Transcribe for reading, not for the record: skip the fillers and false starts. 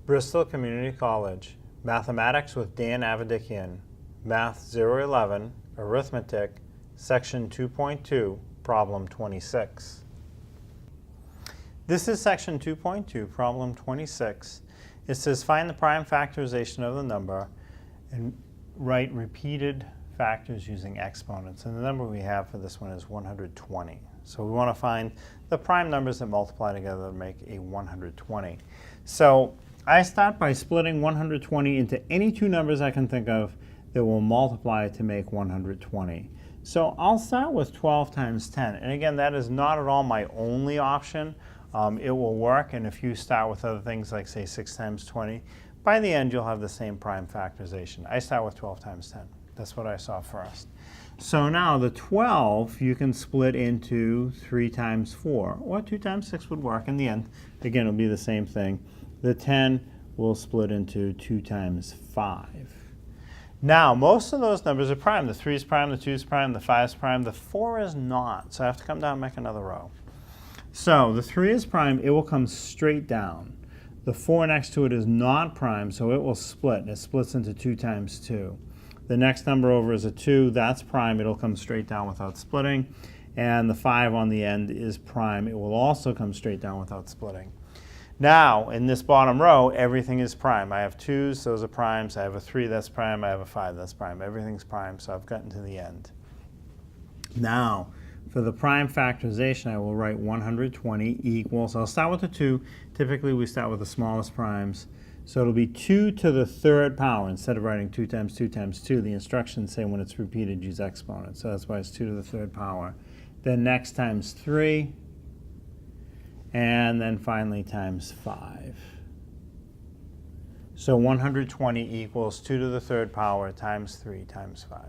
Bristol Community College, Mathematics with Dan Avedikian, Math 011, Arithmetic, Section 2.2, Problem 26. This is Section 2.2, Problem 26. It says find the prime factorization of the number and write repeated factors using exponents. And the number we have for this one is 120. So we want to find the prime numbers that multiply together to make a 120. So I start by splitting 120 into any two numbers I can think of that will multiply to make 120. So I'll start with 12 times 10. And again, that is not at all my only option. It will work, and if you start with other things like, say, 6 times 20, by the end you'll have the same prime factorization. I start with 12 times 10. That's what I saw first. So now the 12 you can split into 3 times 4, or 2 times 6 would work in the end. Again, it'll be the same thing. The 10 will split into 2 times 5. Now, most of those numbers are prime. The 3 is prime, the 2 is prime, the 5 is prime, the 4 is not. So I have to come down and make another row. So the 3 is prime, it will come straight down. The 4 next to it is not prime, so it will split. It splits into 2 times 2. The next number over is a 2, that's prime, it'll come straight down without splitting. And the 5 on the end is prime, it will also come straight down without splitting. Now, in this bottom row, everything is prime. I have 2s, those are primes. I have a 3, that's prime. I have a 5, that's prime. Everything's prime, so I've gotten to the end. Now, for the prime factorization, I will write 120 equals, I'll start with a 2. Typically, we start with the smallest primes. So it'll be 2 to the third power. Instead of writing 2 times 2 times 2, the instructions say when it's repeated, use exponents. So that's why it's 2 to the third power. Then next times 3. And then finally times 5. So 120 equals 2 to the third power times 3 times 5.